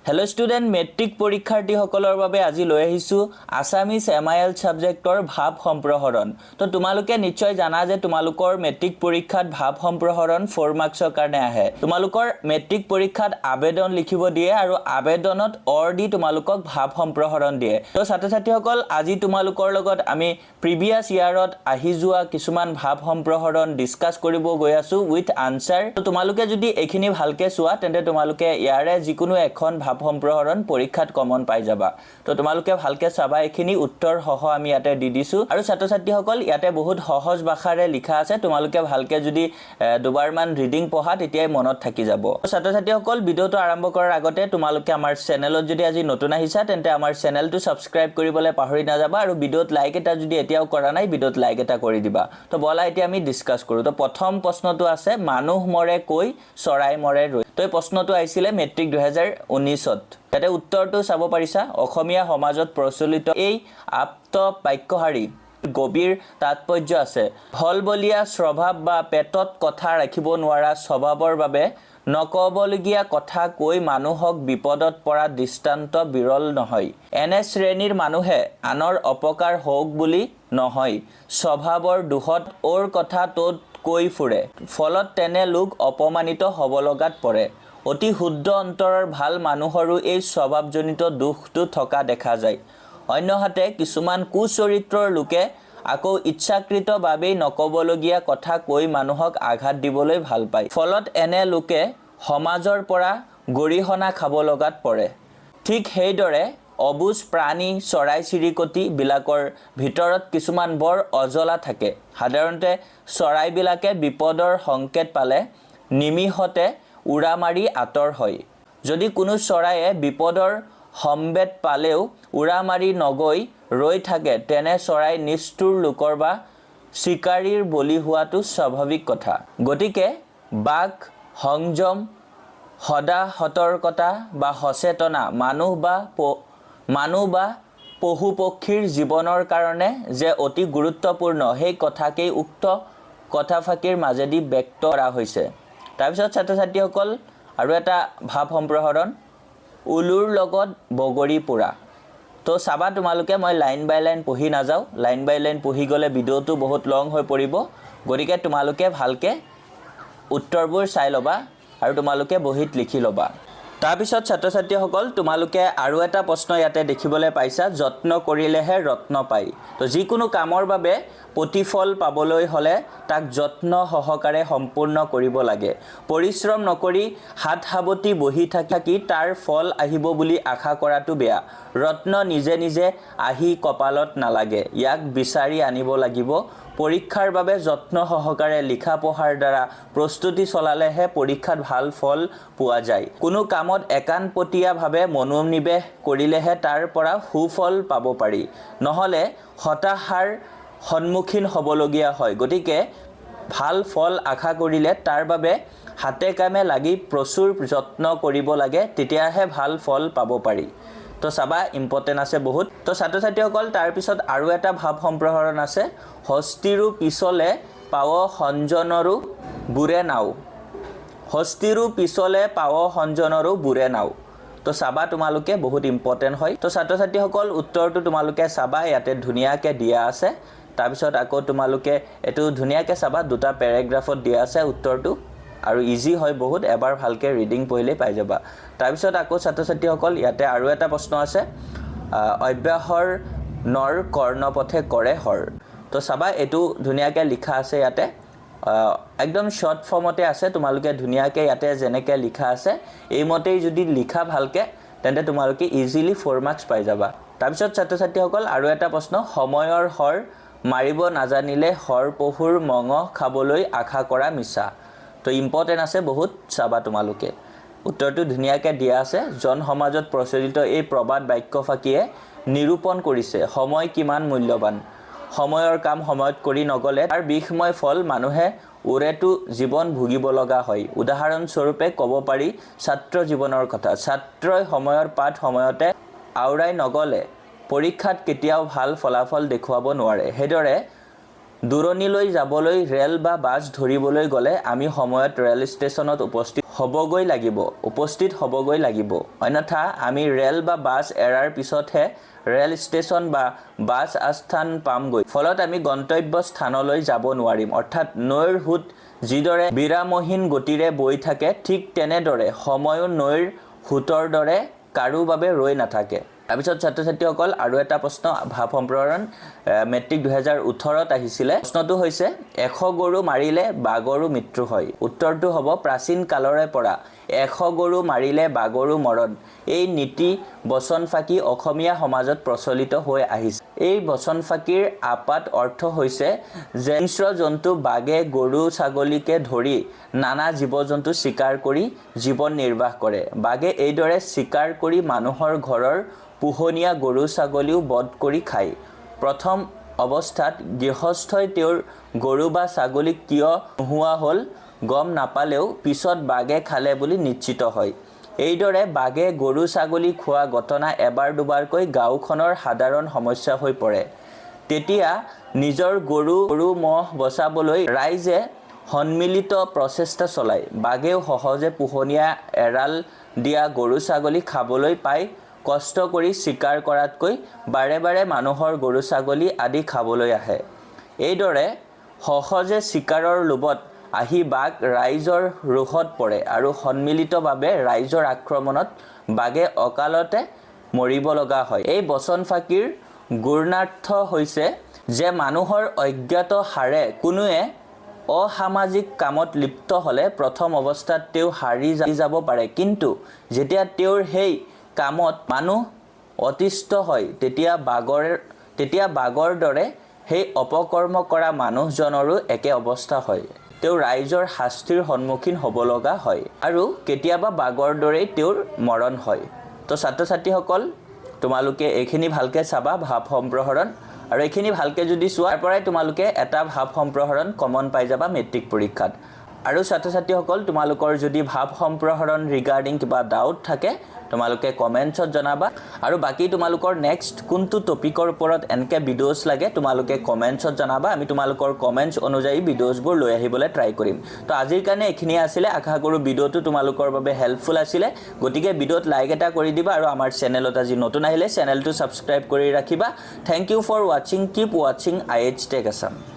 Hello' student, matric পৰীক্ষাৰ্থীসকলৰ বাবে আজি লৈ আহিছোঁ আছামিজ MIL ছাবজেক্টৰ ভাৱ সম্প্ৰসাৰণ। তো তোমালোকে নিশ্চয় জানা যে তোমালোকৰ মেট্ৰিক পৰীক্ষাত ভাৱ সম্প্ৰসাৰণ 4 মাৰ্কছৰ কাৰণে আহে। তোমালোকৰ মেট্ৰিক পৰীক্ষাত আবেদন লিখিব দিয়ে আৰু আবেদনত দি তোমালোকক ভাৱ সম্প্ৰসাৰণ দিয়ে। তো ছাত্ৰ-ছাত্ৰীসকল, আজি তোমালোকৰ লগত আমি প্ৰিভিয়াছ ইয়াৰত আহি যোৱা কিছুমান ভাৱ সম্প্ৰসাৰণ ডিছকাছ কৰিব গৈ আছোঁ উইথ আনচাৰ। তো তোমালোকে যদি এইখিনি ভালকৈ চোৱা তেন্তে তোমালোকে ইয়াৰে যিকোনো এখন ভাৱ সম্প্ৰসাৰণ পৰীক্ষাত কমন পাই যাবা। তো তোমালোকে ভালকৈ চাবা, এইখিনি উত্তৰ সহ আমি ইয়াতে দি দিছোঁ। আৰু ছাত্ৰ-ছাত্ৰীসকল, ইয়াতে বহুত সহজ ভাষাৰে লিখা আছে। তোমালোকে ভালকৈ যদি দুবাৰমান ৰিডিং পঢ়া তেতিয়াই মনত থাকি যাব। ছাত্ৰ-ছাত্ৰীসকল, ভিডিঅ'টো আৰম্ভ কৰাৰ আগতে তোমালোকে আমাৰ চেনেলত যদি আজি নতুন আহিছা তেন্তে আমাৰ চেনেলটো ছাবস্ক্ৰাইব কৰিবলৈ পাহৰি নাযাবা আৰু ভিডিঅ'ত লাইক এটা যদি এতিয়াও কৰা নাই ভিডিঅ'ত লাইক এটা কৰি দিবা। তো বলা এতিয়া আমি ডিছকাছ কৰোঁ। তো প্ৰথম প্ৰশ্নটো আছে, মানুহ মৰে কৈ চৰাই মৰে ৰৈ। তো এই প্ৰশ্নটো আহিছিলে মেট্ৰিক 2019ত। ইয়াতে উত্তৰটো চাব পাৰিছা। অসমীয়া সমাজত প্ৰচলিত এই আপ্ত বাক্যশাৰী গভীৰ তাৎপৰ্য আছে। ফলবলীয়া স্বভাৱ বা পেটত কথা ৰাখিব নোৱাৰা স্বভাৱৰ বাবে নক'বলগীয়া কথা কৈ মানুহক বিপদত পৰা দৃষ্টান্ত বিৰল নহয়। এনে শ্ৰেণীৰ মানুহে আনৰ অপকাৰ হওক বুলি নহয়, স্বভাৱৰ দুখত ওৰ কথা ত'ত কৈ ফুৰে। ফলত তেনে লোক অপমানিত হ'ব লগাত পৰে। অতি শুদ্ধ অন্তৰৰ ভাল মানুহৰো এই স্বভাৱজনিত দোষটো থকা দেখা যায়। অন্যহাতে কিছুমান কুচৰিত্ৰৰ লোকে আকৌ ইচ্ছাকৃতভাৱেই নক'বলগীয়া কথা কৈ মানুহক আঘাত দিবলৈ ভাল পায়। ফলত এনে লোকে সমাজৰ পৰা গৰিহণা খাব লগাত পৰে। ঠিক সেইদৰে অবুজ প্ৰাণী চৰাই চিৰিকটিবিলাকৰ ভিতৰত কিছুমান বৰ অজলা থাকে। সাধাৰণতে চৰাইবিলাকে বিপদৰ সংকেত পালে নিমিষতে উৰা মাৰি আঁতৰ হয়। যদি কোনো চৰায়ে বিপদৰ সম্বেদ পালেও উৰা মাৰি নগৈ ৰৈ থাকে তেনে চৰাই নিষ্ঠুৰ লোকৰ বা চিকাৰীৰ বলি হোৱাটো স্বাভাৱিক কথা। গতিকে বাঘ সংযম, সদা সতৰ্কতা বা সচেতনা মানুহ বা পশু পক্ষীৰ জীৱনৰ কাৰণে যে অতি গুৰুত্বপূৰ্ণ সেই কথাকেই উক্ত কথাফাঁকিৰ মাজেদি ব্যক্ত কৰা হৈছে। তাৰপিছত ছাত্ৰ-ছাত্ৰীসকল, আৰু এটা ভাৱ সম্প্ৰসাৰণ, উলুৰ লগত বগৰী পোৰা। তো চাবা তোমালোকে, মই লাইন বাই লাইন পঢ়ি নাযাওঁ। লাইন বাই লাইন পঢ়ি গ'লে ভিডিঅ'টো বহুত লং হৈ পৰিব। গতিকে তোমালোকে ভালকৈ উত্তৰবোৰ চাই ল'বা আৰু তোমালোকে বহীত লিখি ল'বা। তাৰপিছত ছাত্ৰ-ছাত্ৰীসকল, তোমালোকে আৰু এটা প্ৰশ্ন ইয়াতে দেখিবলৈ পাইছা, যত্ন কৰিলেহে ৰত্ন পায়। তো যিকোনো কামৰ বাবে প্ৰতিফল পাবলৈ হ'লে তাক যত্ন সহকাৰে সম্পূৰ্ণ কৰিব লাগে। পৰিশ্ৰম নকৰি হাত সাৱটি বহি থাকি তাৰ ফল আহিব বুলি আশা কৰাটো বেয়া। ৰত্ন নিজে নিজে আহি কপালত নালাগে, ইয়াক বিচাৰি আনিব লাগিব। পৰীক্ষাৰ বাবে যত্ন সহকাৰে লিখা পঢ়াৰ দ্বাৰা প্ৰস্তুতি চলালেহে পৰীক্ষাত ভাল ফল পোৱা যায়। কোনো কামত একাণপতীয়াভাৱে মনোনিৱেশ কৰিলেহে তাৰ পৰা সুফল পাব পাৰি, নহ'লে হতাশাৰ সন্মুখীন হ'বলগীয়া হয়। গতিকে ভাল ফল আশা কৰিলে তাৰ বাবে হাতে কামে লাগি প্ৰচুৰ যত্ন কৰিব লাগে, তেতিয়াহে ভাল ফল পাব পাৰি। তো চাবা, ইম্পৰ্টেণ্ট আছে বহুত। তো ছাত্ৰ-ছাত্ৰীসকল, তাৰপিছত আৰু এটা ভাৱ সম্প্ৰসাৰণ আছে, হস্তিৰো পিছলে পাৱ সঞ্জনৰো বুৰে নাও। হস্তিৰো পিছলে পাৱ সঞ্জনৰো বুৰে নাও। তো চাবা তোমালোকে, বহুত ইম্পৰ্টেণ্ট হয়। তো ছাত্ৰ-ছাত্ৰীসকল, উত্তৰটো তোমালোকে চাবা, ইয়াতে ধুনীয়াকৈ দিয়া আছে। তাৰপিছত আকৌ তোমালোকে এইটো ধুনীয়াকৈ চাবা, দুটা পেৰেগ্ৰাফত দিয়া আছে উত্তৰটো, আৰু ইজি হয় বহুত, এবাৰ ভালকৈ ৰিডিং পঢ়িলেই পাই যাবা। তাৰপিছত আকৌ ছাত্ৰ-ছাত্ৰীসকল, ইয়াতে আৰু এটা প্ৰশ্ন আছে, অভ্যাসৰ নৰ কৰ্ণপথে কৰে হৰ। তো চাবা, এইটো ধুনীয়াকৈ লিখা আছে ইয়াতে, একদম শ্বৰ্ট ফৰ্মতে আছে। তোমালোকে ধুনীয়াকৈ ইয়াতে যেনেকৈ লিখা আছে এইমতেই যদি লিখা ভালকৈ তেন্তে তোমালোকে ইজিলি 4 মাৰ্কছ পাই যাবা। তাৰপিছত ছাত্ৰ-ছাত্ৰীসকল, আৰু এটা প্ৰশ্ন, সময়ৰ হৰ মাৰিব নাজানিলে হৰ পহুৰ মঙহ খাবলৈ আশা কৰা মিছা। তো ইম্পৰ্টেণ্ট আছে বহুত, চাবা তোমালোকে। উত্তৰটো ধুনীয়াকৈ দিয়া আছে। জন সমাজত প্ৰচলিত এই প্ৰবাদ বাক্যফাঁকিয়ে নিৰূপণ কৰিছে সময় কিমান মূল্যৱান। সময়ৰ কাম সময়ত কৰি নগ'লে তাৰ বিষময় ফল মানুহে ওৰেতো জীৱন ভুগিব লগা হয়। উদাহৰণস্বৰূপে ক'ব পাৰি ছাত্ৰ জীৱনৰ কথা। ছাত্ৰই সময়ৰ পাঠ সময়তে আওৰাই নগ'লে পৰীক্ষাত কেতিয়াও ভাল ফলাফল দেখুৱাব নোৱাৰে। সেইদৰে দূৰণিলৈ যাবলৈ ৰেল বা বাছ ধৰিবলৈ গ'লে আমি সময়ত ৰেল ষ্টেচনত উপস্থিত হ'বগৈ লাগিব, উপস্থিত হ'বগৈ লাগিব। অন্যথা আমি ৰেল বা বাছ এৰাৰ পিছতহে ৰেল ষ্টেচন বা বাছ আস্থান পামগৈ। ফলত আমি গন্তব্য স্থানলৈ যাব নোৱাৰিম। অৰ্থাৎ নৈৰ সোঁত যিদৰে বিৰামহীন গতিৰে বৈ থাকে, ঠিক তেনেদৰে সময়ো নৈৰ সোঁতৰ দৰে কাৰো বাবে ৰৈ নাথাকে। তাৰপিছত ছাত্ৰ ছাত্ৰীসকল আৰু এটা প্ৰশ্ন ভাৱ সম্প্ৰসাৰণ মেট্ৰিক 2018ত আহিছিলে। প্ৰশ্নটো হৈছে 100 গৰু মাৰিলে বাঘৰো মৃত্যু হয়। উত্তৰটো হ'ব প্ৰাচীন কালৰে পৰা 100 গৰু মাৰিলে বাঘৰো মৰণ। এই নীতি বচনফাকি অসমীয়া সমাজত প্ৰচলিত হৈ আহিছে। এই বচনফাকিৰ আপাত অৰ্থ হৈছে যে হিংস্ৰ জন্তু বাঘে গৰু ছাগলীকে ধৰি নানা জীৱ জন্তু চিকাৰ কৰি জীৱন নিৰ্বাহ কৰে। বাঘে এইদৰে চিকাৰ কৰি মানুহৰ ঘৰৰ পোহনীয়া গৰু ছাগলীও বধ কৰি খায়। প্ৰথম অৱস্থাত গৃহস্থই তেওঁৰ গৰু বা ছাগলীক কিয় নোহোৱা হ'ল গম নাপালেও পিছত বাঘে খালে বুলি নিশ্চিত হয়। এইদৰে বাঘে গৰু ছাগলী খোৱা ঘটনা এবাৰ দুবাৰকৈ গাঁওখনৰ সাধাৰণ সমস্যা হৈ পৰে। তেতিয়া নিজৰ গৰু ম'হ বচাবলৈ ৰাইজে সন্মিলিত প্ৰচেষ্টা চলায়। বাঘেও সহজে পোহনীয়া এৰাল দিয়া গৰু ছাগলী খাবলৈ পাই কষ্ট কৰি চিকাৰ কৰাতকৈ বাৰে বাৰে মানুহৰ গৰু ছাগলী আদি খাবলৈ আহে। এইদৰে সহজে চিকাৰৰ লোভত আহি বাঘ ৰাইজৰ ৰোষত পৰে আৰু সন্মিলিতভাৱে ৰাইজৰ আক্ৰমণত বাঘে অকালতে মৰিব লগা হয়। এই বচনফাকিৰ গূঢ়াৰ্থ হৈছে যে মানুহৰ অজ্ঞাত হাৰে কোনোৱে অসামাজিক কামত লিপ্ত হ'লে প্ৰথম অৱস্থাত তেওঁ হাৰি যাব পাৰে, কিন্তু যেতিয়া তেওঁৰ সেই কামত মানুহ অতিষ্ঠ হয় তেতিয়া বাঘৰ দৰে সেই অপকৰ্ম কৰা মানুহজনৰো একে অৱস্থা হয়। তেওঁ ৰাইজৰ শাস্তিৰ সন্মুখীন হ'ব লগা হয় আৰু কেতিয়াবা বাঘৰ দৰেই তেওঁৰ মৰণ হয়। তো ছাত্ৰ ছাত্ৰীসকল তোমালোকে এইখিনি ভালকৈ চাবা ভাৱ সম্প্ৰসাৰণ, আৰু এইখিনি ভালকৈ যদি চোৱাৰ পৰাই তোমালোকে এটা ভাৱ সম্প্ৰসাৰণ কমন পাই যাবা মেট্ৰিক পৰীক্ষাত। আৰু ছাত্ৰ ছাত্ৰীসকল তোমালোকৰ যদি ভাৱ সম্প্ৰসাৰণ ৰিগাৰ্ডিং কিবা ডাউট থাকে তোমালোকে কমেণ্টছত জনাবা, আৰু বাকী তোমালোকৰ নেক্সট কোনটো টপিকৰ ওপৰত এনেকৈ ভিডিঅ'ছ লাগে তোমালোকে কমেণ্টছত জনাবা। আমি তোমালোকৰ কমেণ্টছ অনুযায়ী ভিডিঅ'ছবোৰ লৈ আহিবলৈ ট্ৰাই কৰিম। তো আজিৰ কাৰণে এইখিনিয়ে আছিলে। আশা কৰোঁ ভিডিঅ'টো তোমালোকৰ বাবে হেল্পফুল আছিলে। গতিকে ভিডিঅ'ত লাইক এটা কৰি দিবা আৰু আমাৰ চেনেলত আজি নতুন আহিলে চেনেলটো ছাবস্ক্ৰাইব কৰি ৰাখিবা। থেংক ইউ ফৰ ৱাচিং। কিপ ৱাচিং IH Tech Assam।